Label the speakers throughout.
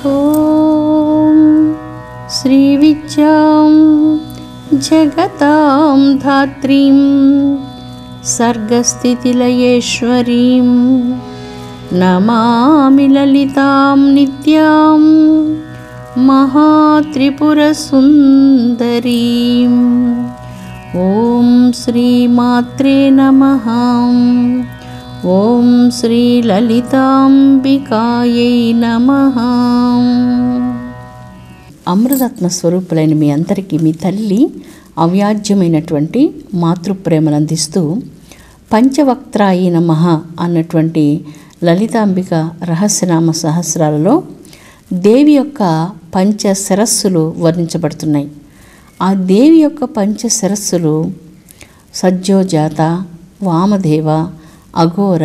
Speaker 1: ఓం శ్రీ విద్యాం జగతాం ధాత్రీం సర్గస్థితిలయేశ్వరీం నమామి లలితాం నిత్యాం మహాత్రిపురసుందరీం. ఓం శ్రీమాత్రే నమః. ఓం శ్రీ లలితాంబికాయై నమః. అమృతాత్మ స్వరూపులైన మీ అందరికీ మీ తల్లి అవ్యాజ్యమైనటువంటి మాతృప్రేమను అందిస్తూ పంచవక్త్రాయి నమః అన్నటువంటి లలితాంబిక రహస్యనామ సహస్రాలలో దేవి యొక్క పంచ శిరస్సులు వర్ణించబడుతున్నాయి. ఆ దేవి యొక్క పంచ శిరస్సులు సజ్జోజాత, వామదేవ, అఘోర,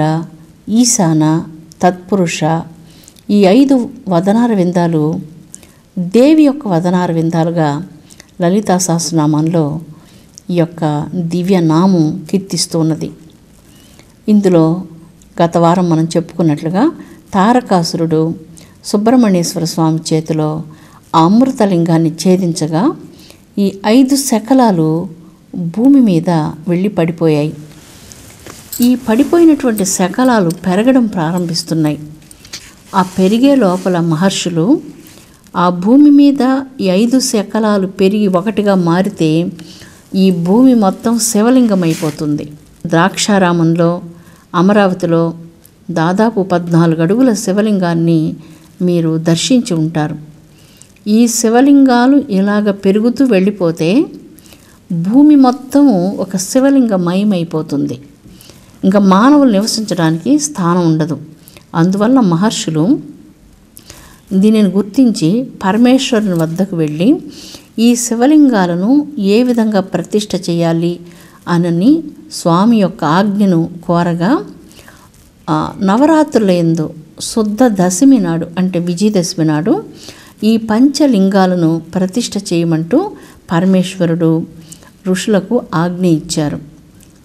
Speaker 1: ఈశాన, తత్పురుష, ఈ 5 వదనార విందాలు దేవి యొక్క వదనార విందాలుగా లలితా సహస్రనామంలో ఈ యొక్క దివ్యనామం కీర్తిస్తూ ఉన్నది. ఇందులో గత వారం మనం చెప్పుకున్నట్లుగా తారకాసురుడు సుబ్రహ్మణ్యేశ్వర స్వామి చేతిలో ఆ అమృతలింగాన్ని ఛేదించగా ఈ 5 శకలాలు భూమి మీద వెళ్ళి పడిపోయాయి. ఈ పడిపోయినటువంటి శకలాలు పెరగడం ప్రారంభిస్తున్నాయి. ఆ పెరిగే లోపల మహర్షులు ఆ భూమి మీద ఈ 5 శకలాలు పెరిగి ఒకటిగా మారితే ఈ భూమి మొత్తం శివలింగం అయిపోతుంది. ద్రాక్షారామంలో అమరావతిలో దాదాపు 14 అడుగుల శివలింగాన్ని మీరు దర్శించి ఉంటారు. ఈ శివలింగాలు ఇలాగ పెరుగుతూ వెళ్ళిపోతే భూమి మొత్తం ఒక శివలింగమయమైపోతుంది. ఇంకా మానవులు నివసించడానికి స్థానం ఉండదు. అందువల్ల మహర్షులు దీనిని గుర్తించి పరమేశ్వరుని వద్దకు వెళ్ళి ఈ శివలింగాలను ఏ విధంగా ప్రతిష్ఠ చేయాలి అని స్వామి యొక్క ఆజ్ఞను కోరగా నవరాత్రుల యందు శుద్ధ దశమి నాడు అంటే విజయదశమి నాడు ఈ పంచలింగాలను ప్రతిష్ఠ చేయమంటూ పరమేశ్వరుడు ఋషులకు ఆజ్ఞ ఇచ్చారు.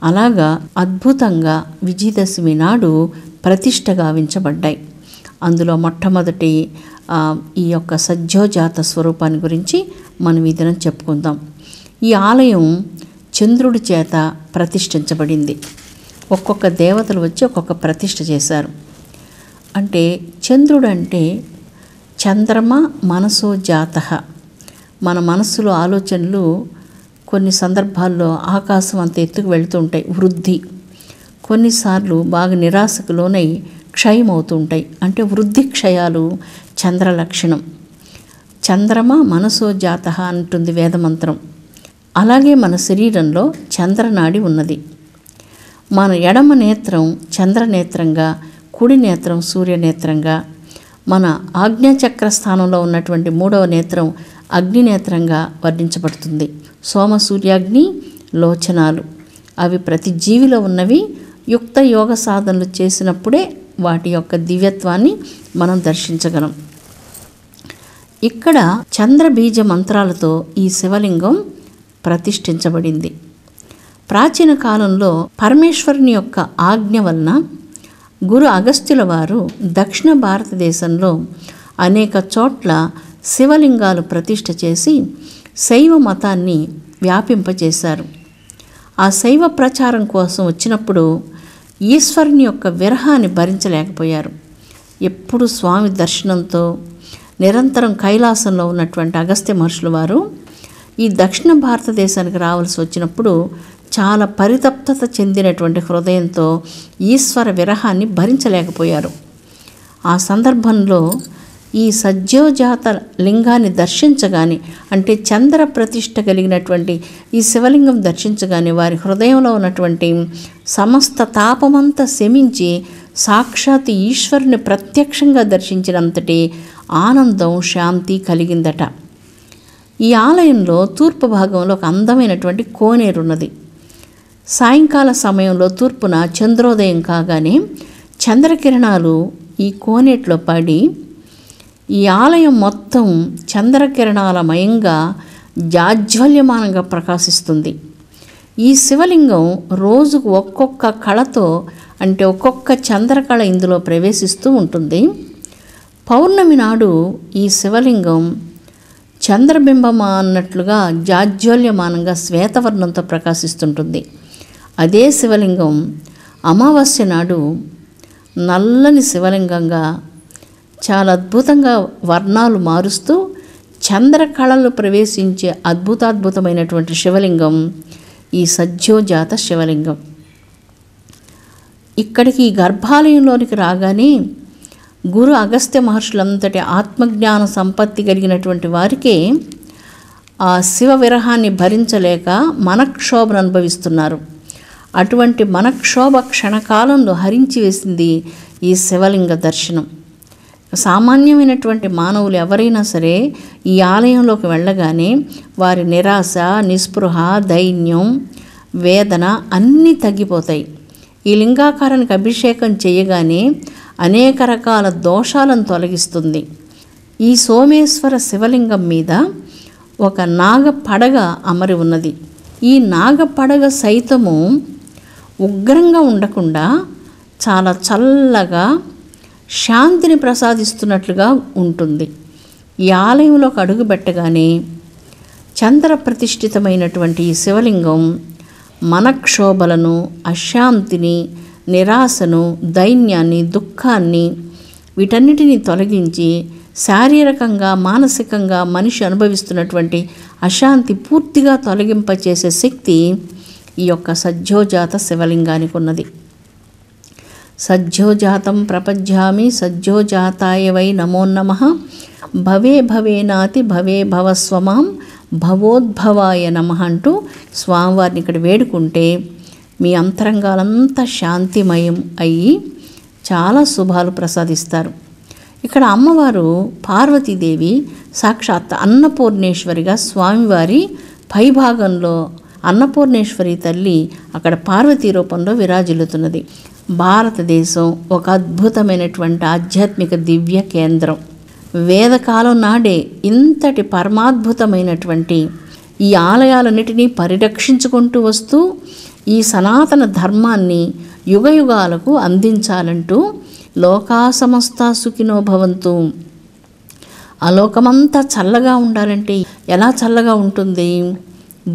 Speaker 1: అలాగా అద్భుతంగా విజయదశమి నాడు ప్రతిష్ఠ గావించబడ్డాయి. అందులో మొట్టమొదటి ఈ యొక్క సజ్జోజాత స్వరూపాన్ని గురించి మనం ఈ దినం చెప్పుకుందాం. ఈ ఆలయం చంద్రుడి చేత ప్రతిష్ఠించబడింది. ఒక్కొక్క దేవతలు వచ్చి ఒక్కొక్క ప్రతిష్ఠ చేశారు. అంటే చంద్రుడు అంటే చంద్రమ మనసో జాతః. మన మనస్సులో ఆలోచనలు కొన్ని సందర్భాల్లో ఆకాశం అంత ఎత్తుకు వెళుతూ ఉంటాయి, వృద్ధి. కొన్నిసార్లు బాగా నిరాశకు లోనై క్షయమవుతూ ఉంటాయి. అంటే వృద్ధి క్షయాలు చంద్ర లక్షణం. చంద్రమ మనసో జాతః అంటుంది వేదమంత్రం. అలాగే మన శరీరంలో చంద్రనాడి ఉన్నది. మన ఎడమ నేత్రం చంద్రనేత్రంగా, కుడి నేత్రం సూర్యనేత్రంగా, మన ఆజ్ఞాచక్ర స్థానంలో ఉన్నటువంటి 3వ నేత్రం అగ్నినేత్రంగా వర్ణించబడుతుంది. సోమ సూర్యాగ్ని లోచనాలు అవి ప్రతి జీవిలో ఉన్నవి. యుక్త యోగ సాధనలు చేసినప్పుడే వాటి యొక్క దివ్యత్వాన్ని మనం దర్శించగలం. ఇక్కడ చంద్రబీజ మంత్రాలతో ఈ శివలింగం ప్రతిష్ఠించబడింది. ప్రాచీన కాలంలో పరమేశ్వరుని యొక్క ఆజ్ఞ వలన గురు అగస్త్యుల వారు దక్షిణ భారతదేశంలో అనేక చోట్ల శివలింగాలు ప్రతిష్ఠ చేసి శైవ మతాన్ని వ్యాపింపచేశారు. ఆ శైవ ప్రచారం కోసం వచ్చినప్పుడు ఈశ్వరుని యొక్క విరహాన్ని భరించలేకపోయారు. ఎప్పుడు స్వామి దర్శనంతో నిరంతరం కైలాసంలో ఉన్నటువంటి అగస్త్య మహర్షుల వారు ఈ దక్షిణ భారతదేశానికి రావాల్సి వచ్చినప్పుడు చాలా పరితప్తత చెందినటువంటి హృదయంతో ఈశ్వర విరహాన్ని భరించలేకపోయారు. ఆ సందర్భంలో ఈ సజ్జోజాత లింగాన్ని దర్శించగానే, అంటే చంద్ర ప్రతిష్ఠ కలిగినటువంటి ఈ శివలింగం దర్శించగానే వారి హృదయంలో ఉన్నటువంటి సమస్త తాపమంతా శమించి సాక్షాత్ ఈశ్వరుని ప్రత్యక్షంగా దర్శించినంతటి ఆనందం, శాంతి కలిగిందట. ఈ ఆలయంలో తూర్పు భాగంలో ఒక అందమైనటువంటి కోనేరు ఉన్నది. సాయంకాల సమయంలో తూర్పున చంద్రోదయం కాగానే చంద్రకిరణాలు ఈ కోనేటిలో పడి ఈ ఆలయం మొత్తం చంద్రకిరణాలమయంగా జాజ్వల్యమానంగా ప్రకాశిస్తుంది. ఈ శివలింగం రోజుకు ఒక్కొక్క కళతో, అంటే ఒక్కొక్క చంద్రకళ ఇందులో ప్రవేశిస్తూ ఉంటుంది. పౌర్ణమి నాడు ఈ శివలింగం చంద్రబింబమా అన్నట్లుగా జాజ్వల్యమానంగా శ్వేతవర్ణంతో ప్రకాశిస్తుంటుంది. అదే శివలింగం అమావాస్య నాడు నల్లని శివలింగంగా చాలా అద్భుతంగా వర్ణాలు మారుస్తూ చంద్రకళలు ప్రవేశించే అద్భుతాద్భుతమైనటువంటి శివలింగం ఈ సద్యోజాత శివలింగం. ఇక్కడికి ఈ గర్భాలయంలోనికి రాగానే గురు అగస్త్య మహర్షులంతటి ఆత్మజ్ఞాన సంపత్తి కలిగినటువంటి వారికి ఆ శివ విరహాన్ని భరించలేక మనక్షోభను అనుభవిస్తున్నారు. అటువంటి మనక్షోభ క్షణకాలంలో హరించి వేసింది ఈ శివలింగ దర్శనం. సామాన్యమైనటువంటి మానవులు ఎవరైనా సరే ఈ ఆలయంలోకి వెళ్ళగానే వారి నిరాశ, నిస్పృహ, దైన్యం, వేదన అన్నీ తగ్గిపోతాయి. ఈ లింగాకారానికి అభిషేకం చేయగానే అనేక రకాల దోషాలను తొలగిస్తుంది. ఈ సోమేశ్వర శివలింగం మీద ఒక నాగ పడగ అమరి ఉన్నది. ఈ నాగ పడగ సైతము ఉగ్రంగా ఉండకుండా చాలా చల్లగా శాంతిని ప్రసాదిస్తున్నట్లుగా ఉంటుంది. ఈ ఆలయంలోకి అడుగుపెట్టగానే చంద్ర ప్రతిష్ఠితమైనటువంటి ఈ శివలింగం మనక్షోభలను, అశాంతిని, నిరాశను, దైన్యాన్ని, దుఃఖాన్ని వీటన్నిటినీ తొలగించి శారీరకంగా, మానసికంగా మనిషి అనుభవిస్తున్నటువంటి అశాంతి పూర్తిగా తొలగింపచేసే శక్తి ఈ యొక్క సజ్జోజాత శివలింగానికి ఉన్నది. సజ్జోజాతం ప్రపజ్యామి సజ్జోజాతాయ వై నమో నమః భవే భవేనాతి భవే భవస్వమాం భవోద్భవాయ నమః అంటూ స్వామివారిని ఇక్కడ వేడుకుంటే మీ అంతరంగాలంతా శాంతిమయం అయ్యి చాలా శుభాలు ప్రసాదిస్తారు. ఇక్కడ అమ్మవారు పార్వతీదేవి సాక్షాత్ అన్నపూర్ణేశ్వరిగా స్వామివారి పైభాగంలో అన్నపూర్ణేశ్వరి తల్లి అక్కడ పార్వతీ రూపంలో విరాజిల్లుతున్నది. భారతదేశం ఒక అద్భుతమైనటువంటి ఆధ్యాత్మిక దివ్య కేంద్రం. వేదకాలం నాడే ఇంతటి పరమాద్భుతమైనటువంటి ఈ ఆలయాలన్నిటినీ పరిరక్షించుకుంటూ వస్తూ ఈ సనాతన ధర్మాన్ని యుగయుగాలకు అందించాలంటూ లోకా సమస్తా సుఖినో భవంతు, ఆ లోకమంతా చల్లగా ఉండాలంటే ఎలా చల్లగా ఉంటుంది?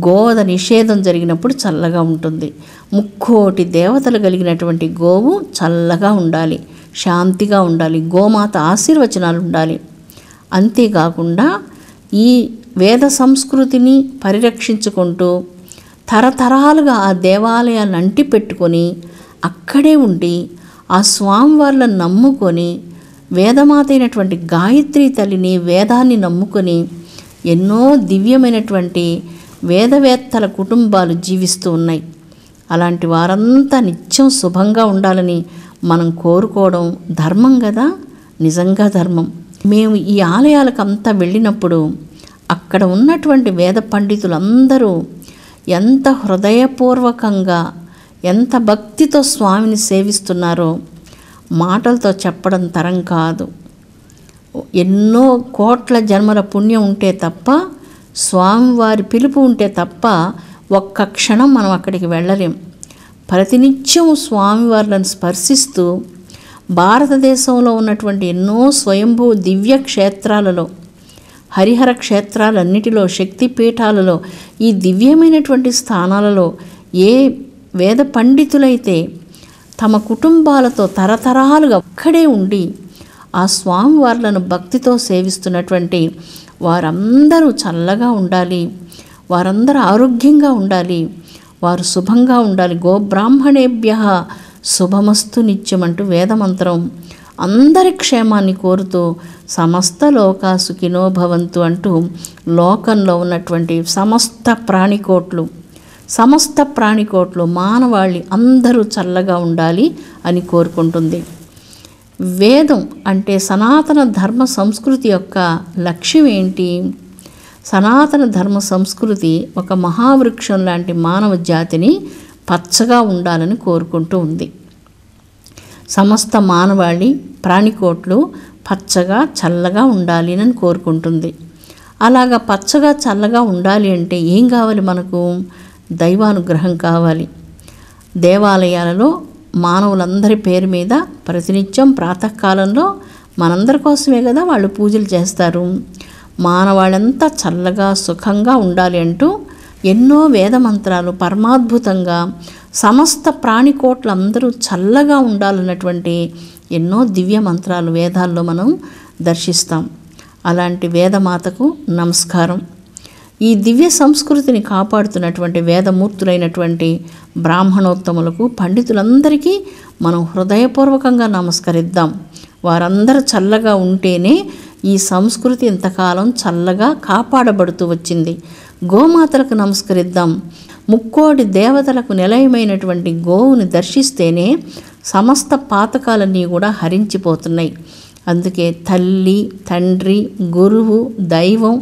Speaker 1: గోవధ నిషేధం జరిగినప్పుడు చల్లగా ఉంటుంది. 3,000,000 దేవతలు కలిగినటువంటి గోవు చల్లగా ఉండాలి, శాంతిగా ఉండాలి, గోమాత ఆశీర్వచనాలు ఉండాలి. అంతేకాకుండా ఈ వేద సంస్కృతిని పరిరక్షించుకుంటూ తరతరాలుగా ఆ దేవాలయాలను అంటిపెట్టుకొని అక్కడే ఉండి ఆ స్వామివార్లను నమ్ముకొని వేదమాత అయినటువంటి గాయత్రి తల్లిని, వేదాన్ని నమ్ముకొని ఎన్నో దివ్యమైనటువంటి వేదవేత్తల కుటుంబాలు జీవిస్తూ ఉన్నాయి. అలాంటి వారంతా నిత్యం శుభంగా ఉండాలని మనం కోరుకోవడం ధర్మం కదా, నిజంగా ధర్మం. మేము ఈ ఆలయాలకు అంతా వెళ్ళినప్పుడు అక్కడ ఉన్నటువంటి వేద పండితులందరూ ఎంత హృదయపూర్వకంగా, ఎంత భక్తితో స్వామిని సేవిస్తున్నారో మాటలతో చెప్పడం తరం కాదు. ఎన్నో కోట్ల జన్మల పుణ్యం ఉంటే తప్ప, స్వామివారి పిలుపు ఉంటే తప్ప ఒక్క క్షణం మనం అక్కడికి వెళ్ళలేం. ప్రతినిత్యం స్వామివార్లను స్పర్శిస్తూ భారతదేశంలో ఉన్నటువంటి ఎన్నో స్వయంభూ దివ్య క్షేత్రాలలో, హరిహర క్షేత్రాలన్నిటిలో, శక్తిపీఠాలలో, ఈ దివ్యమైనటువంటి స్థానాలలో ఏ వేద పండితులైతే తమ కుటుంబాలతో తరతరాలుగా ఒక్కడే ఉండి ఆ స్వామివార్లను భక్తితో సేవిస్తున్నటువంటి వారందరూ చల్లగా ఉండాలి, వారందరూ ఆరోగ్యంగా ఉండాలి, వారు శుభంగా ఉండాలి. గోబ్రాహ్మణేభ్యః శుభమస్తు నిత్యం అంటూ వేదమంత్రం అందరి క్షేమాన్ని కోరుతూ సమస్త లోకా సుఖినో భవంతు అంటూ లోకంలో ఉన్నటువంటి సమస్త ప్రాణికోట్లు మానవాళి అందరూ చల్లగా ఉండాలి అని కోరుకుంటుంది. వేదం అంటే సనాతన ధర్మ సంస్కృతి యొక్క లక్ష్యం ఏంటి? సనాతన ధర్మ సంస్కృతి ఒక మహావృక్షం లాంటి మానవ జాతిని పచ్చగా ఉండాలని కోరుకుంటూ ఉంది. సమస్త మానవాళి ప్రాణికోట్లు పచ్చగా చల్లగా ఉండాలి అని కోరుకుంటుంది. అలాగా పచ్చగా చల్లగా ఉండాలి అంటే ఏం కావాలి? మనకు దైవానుగ్రహం కావాలి. దేవాలయాలలో మానవులందరి పేరు మీద ప్రతినిత్యం ప్రాతకాలంలో మనందరి కోసమే కదా వాళ్ళు పూజలు చేస్తారు. మానవాళంతా చల్లగా సుఖంగా ఉండాలి అంటూ ఎన్నో వేద మంత్రాలు పరమాద్భుతంగా సమస్త ప్రాణికోట్లందరూ చల్లగా ఉండాలన్నటువంటి ఎన్నో దివ్య మంత్రాలు వేదాల్లో మనం దర్శిస్తాం. అలాంటి వేదమాతకు నమస్కారం. ఈ దివ్య సంస్కృతిని కాపాడుతున్నటువంటి వేదమూర్తులైనటువంటి బ్రాహ్మణోత్తములకు, పండితులందరికీ మనం హృదయపూర్వకంగా నమస్కరిద్దాం. వారందరూ చల్లగా ఉంటేనే ఈ సంస్కృతి ఇంతకాలం చల్లగా కాపాడబడుతూ వచ్చింది. గోమాతలకు నమస్కరిద్దాం. ముక్కోటి దేవతలకు నిలయమైనటువంటి గోవుని దర్శిస్తేనే సమస్త పాతకాలన్నీ కూడా హరించిపోతున్నాయి. అందుకే తల్లి, తండ్రి, గురువు, దైవం,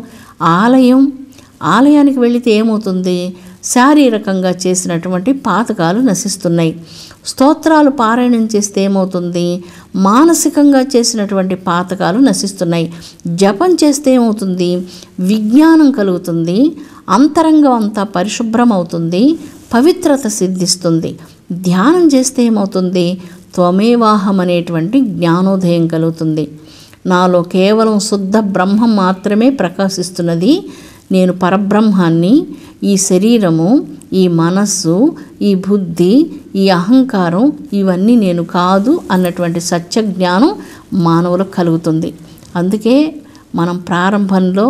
Speaker 1: ఆలయానికి వెళితే ఏమవుతుంది? శారీరకంగా చేసినటువంటి పాతకాలు నశిస్తున్నాయి. స్తోత్రాలు పారాయణం చేస్తే ఏమవుతుంది? మానసికంగా చేసినటువంటి పాతకాలు నశిస్తున్నాయి. జపం చేస్తే ఏమవుతుంది? విజ్ఞానం కలుగుతుంది, అంతరంగం అంతా పరిశుభ్రం అవుతుంది, పవిత్రత సిద్ధిస్తుంది. ధ్యానం చేస్తే ఏమవుతుంది? త్వమేవాహం అనేటువంటి జ్ఞానోదయం కలుగుతుంది. నాలో కేవలం శుద్ధ బ్రహ్మం మాత్రమే ప్రకాశిస్తున్నది, నేను పరబ్రహ్మాన్ని, ఈ శరీరము, ఈ మనస్సు, ఈ బుద్ధి, ఈ అహంకారం ఇవన్నీ నేను కాదు అన్నటువంటి సత్య జ్ఞానం మానవులకు కలుగుతుంది. అందుకే మనం ప్రారంభంలో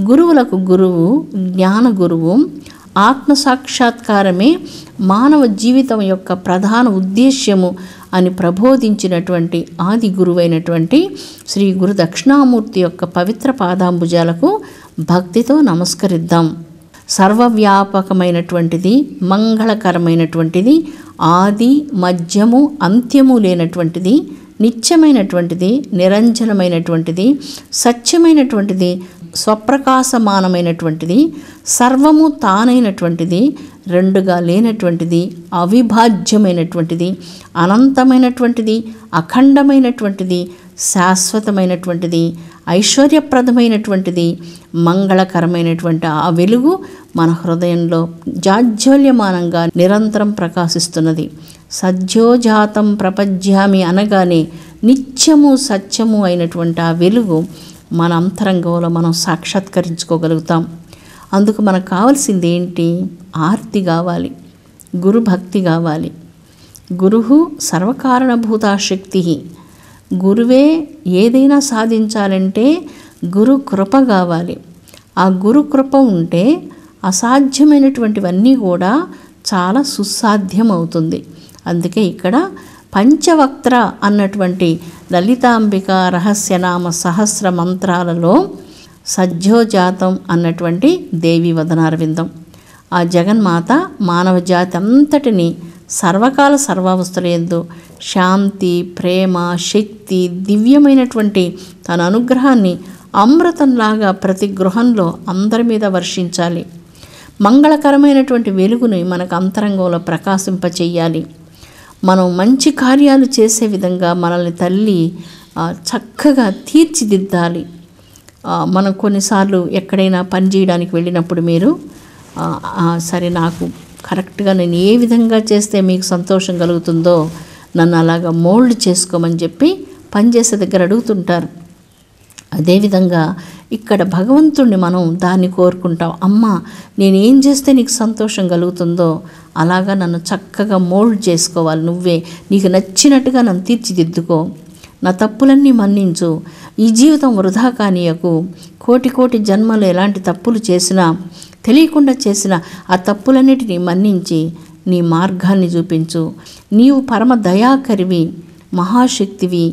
Speaker 1: గురువులకు గురువు, జ్ఞాన గురువు, ఆత్మసాక్షాత్కారమే మానవ జీవితం యొక్క ప్రధాన ఉద్దేశ్యము అని ప్రబోధించినటువంటి ఆది గురువైనటువంటి శ్రీ గురు దక్షిణామూర్తి యొక్క పవిత్ర పాదాంబుజాలకు భక్తితో నమస్కరిద్దాం. సర్వవ్యాపకమైనటువంటిది, మంగళకరమైనటువంటిది, ఆది మధ్యము అంత్యము లేనటువంటిది, నిత్యమైనటువంటిది, నిరంజనమైనటువంటిది, సత్యమైనటువంటిది, స్వప్రకాశమానమైనటువంటిది, సర్వము తానైనటువంటిది, రెండుగా లేనటువంటిది, అవిభాజ్యమైనటువంటిది, అనంతమైనటువంటిది, అఖండమైనటువంటిది, శాశ్వతమైనటువంటిది, ఐశ్వర్యప్రదమైనటువంటిది, మంగళకరమైనటువంటి ఆ వెలుగు మన హృదయంలో జాజ్వల్యమానంగా నిరంతరం ప్రకాశిస్తున్నది. సద్యోజాతం ప్రపద్యామి అనగానే నిత్యము సత్యము అయినటువంటి ఆ వెలుగు మన అంతరంగంలో మనం సాక్షాత్కరించుకోగలుగుతాం. అందుకు మనకు కావాల్సింది ఏంటి? ఆర్తి కావాలి, గురుభక్తి కావాలి. గురువు సర్వకారణభూతాశక్తి. గురువే ఏదైనా సాధించాలంటే గురు కృప కావాలి. ఆ గురు కృప ఉంటే అసాధ్యమైనటువంటివన్నీ కూడా చాలా సుసాధ్యం అవుతుంది. అందుకే ఇక్కడ పంచవక్త్ర అన్నటువంటి లలితాంబిక రహస్యనామ సహస్ర మంత్రాలలో సద్యోజాతం అన్నటువంటి దేవి వదనారవిందం. ఆ జగన్మాత మానవ జాతి అంతటిని సర్వకాల సర్వావస్థలందు శాంతి, ప్రేమ, శక్తి, దివ్యమైనటువంటి తన అనుగ్రహాన్ని అమృతంలాగా ప్రతి గృహంలో అందరి మీద వర్షించాలి. మంగళకరమైనటువంటి వెలుగుని మనకు అంతరంగంలో ప్రకాశింపచేయాలి. మనం మంచి కార్యాలు చేసే విధంగా మనల్ని తల్లి చక్కగా తీర్చిదిద్దాలి. మనం కొన్నిసార్లు ఎక్కడైనా పని చేయడానికి వెళ్ళినప్పుడు మీరు సరే నాకు కరెక్ట్గా నేను ఏ విధంగా చేస్తే మీకు సంతోషం కలుగుతుందో నన్ను అలాగా మోల్డ్ చేసుకోమని చెప్పి పనిచేసే దగ్గర అడుగుతుంటారు. అదేవిధంగా ఇక్కడ భగవంతుడిని మనం దాన్ని కోరుకుంటాం. అమ్మ నేనేం చేస్తే నీకు సంతోషం కలుగుతుందో అలాగా నన్ను చక్కగా మోల్డ్ చేసుకోవాలి, నువ్వే నీకు నచ్చినట్టుగా నన్ను తీర్చిదిద్దుకో, నా తప్పులన్నీ మన్నించు, ఈ జీవితం వృధా కానీయకు, కోటి కోటి జన్మలు ఎలాంటి తప్పులు చేసినా తెలియకుండా చేసిన ఆ తప్పులన్నిటినీ మన్నించి నీ మార్గాన్ని చూపించు. నీవు పరమ దయాకరివి, మహాశక్తివి,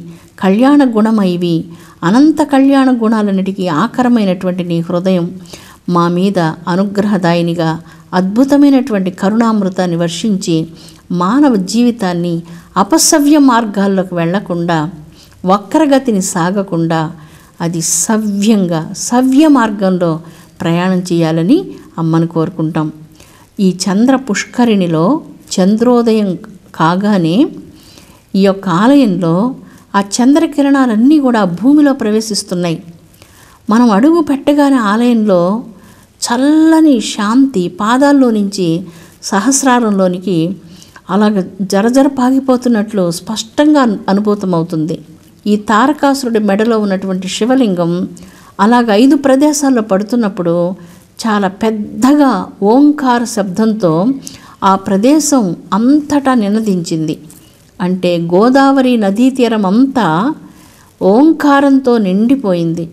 Speaker 1: కళ్యాణ గుణమైవి, అనంత కళ్యాణ గుణాలన్నిటికీ ఆకరమైనటువంటి నీ హృదయం మా మీద అనుగ్రహదాయినిగా అద్భుతమైనటువంటి కరుణామృతాన్ని వర్షించి మానవ జీవితాన్ని అపసవ్య మార్గాల్లోకి వెళ్లకుండా, వక్రగతిని సాగకుండా అది సవ్య మార్గంలో ప్రయాణం చేయాలని అమ్మను కోరుకుంటాం. ఈ చంద్ర పుష్కరిణిలో చంద్రోదయం కాగానే ఈ యొక్క ఆలయంలో ఆ చంద్రకిరణాలన్నీ కూడా భూమిలో ప్రవేశిస్తున్నాయి. మనం అడుగు పెట్టగానే ఆలయంలో చల్లని శాంతి పాదాల్లో నుంచి సహస్రారంలోనికి అలాగ జరజర పాగిపోతున్నట్లు స్పష్టంగా అనుభూతం అవుతుంది. ఈ తారకాసురుడి మెడలో ఉన్నటువంటి శివలింగం అలాగ 5 ప్రదేశాల్లో పడుతున్నప్పుడు చాలా పెద్దగా ఓంకార శబ్దంతో ఆ ప్రదేశం అంతటా నినదించింది. అంటే గోదావరి నదీ తీరం అంతా ఓంకారంతో నిండిపోయింది.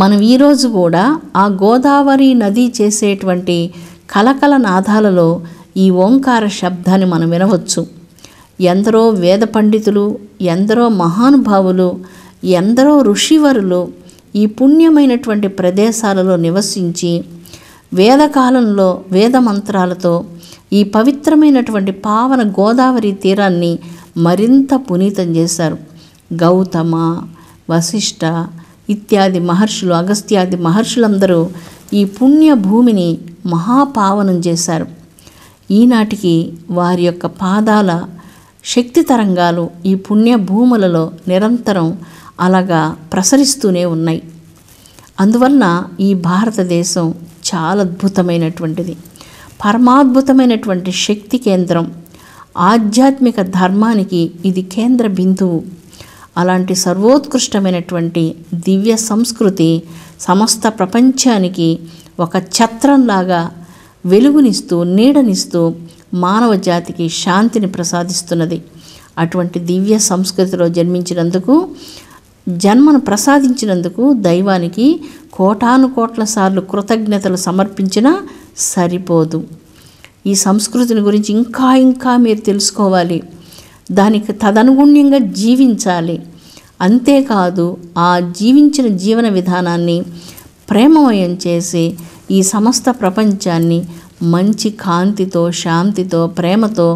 Speaker 1: మనం ఈరోజు కూడా ఆ గోదావరి నది చేసేటువంటి కలకల నాదాలలో ఈ ఓంకార శబ్దాన్ని మనం వినవచ్చు. ఎందరో వేద పండితులు, ఎందరో మహానుభావులు, ఎందరో ఋషివరులు ఈ పుణ్యమైనటువంటి ప్రదేశాలలో నివసించి వేదకాలంలో వేద మంత్రాలతో ఈ పవిత్రమైనటువంటి పావన గోదావరి తీరాన్ని మరింత పునీతం చేశారు. గౌతమ, వశిష్ఠ ఇత్యాది మహర్షులు, అగస్త్యాది మహర్షులందరూ ఈ పుణ్య భూమిని మహాపావనం చేశారు. ఈనాటికి వారి యొక్క పాదాల శక్తి తరంగాలు ఈ పుణ్య భూములలో నిరంతరం అలాగా ప్రసరిస్తూనే ఉన్నాయి. అందువలన ఈ భారతదేశం చాలా అద్భుతమైనటువంటిది, పరమాద్భుతమైనటువంటి శక్తి కేంద్రం, ఆధ్యాత్మిక ధర్మానికి ఇది కేంద్ర బిందువు. అలాంటి సర్వోత్కృష్టమైనటువంటి దివ్య సంస్కృతి సమస్త ప్రపంచానికి ఒక ఛత్రంలాగా వెలుగునిస్తూ నీడనిస్తూ మానవ జాతికి శాంతిని ప్రసాదిస్తున్నది. అటువంటి దివ్య సంస్కృతిలో జన్మించినందుకు, జన్మను ప్రసాదించినందుకు దైవానికి కోటాను కోట్ల సార్లు కృతజ్ఞతలు సమర్పించినా సరిపోదు. ఈ సంస్కృతిని గురించి ఇంకా మీరు తెలుసుకోవాలి, దానికి తదనుగుణ్యంగా జీవించాలి. అంతేకాదు ఆ జీవించిన జీవన విధానాన్ని ప్రేమమయం చేసి ఈ సమస్త ప్రపంచాన్ని మంచి కాంతితో, శాంతితో, ప్రేమతో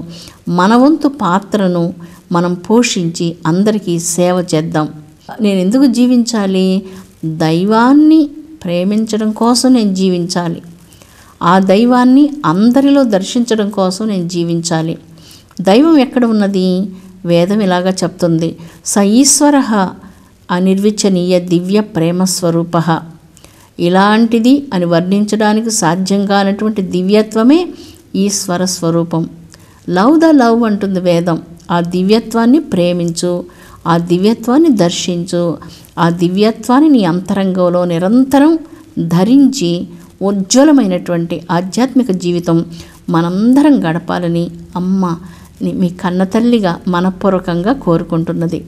Speaker 1: మన వంతు పాత్రను మనం పోషించి అందరికీ సేవ చేద్దాం. నేను ఎందుకు జీవించాలి? దైవాన్ని ప్రేమించడం కోసం నేను జీవించాలి. ఆ దైవాన్ని అందరిలో దర్శించడం కోసం నేను జీవించాలి. దైవం ఎక్కడ ఉన్నది? వేదం ఇలాగా చెప్తుంది, స ఈశ్వర అనిర్వచనీయ దివ్య ప్రేమస్వరూప. ఇలాంటిది అని వర్ణించడానికి సాధ్యం కానటువంటి దివ్యత్వమే ఈశ్వర స్వరూపం. లవ్ ద లవ్ అంటుంది వేదం. ఆ దివ్యత్వాన్ని ప్రేమించు, ఆ దివ్యత్వాన్ని దర్శించు, ఆ దివ్యత్వాన్ని నీ అంతరంగంలో నిరంతరం ధరించి ఉజ్వలమైనటువంటి ఆధ్యాత్మిక జీవితం మనందరం గడపాలని అమ్మ మీ కన్నతల్లిగా మనపూర్వకంగా కోరుకుంటున్నది.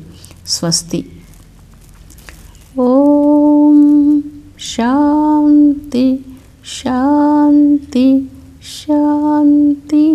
Speaker 1: స్వస్తి. ఓం శాంతి శాంతి శాంతి.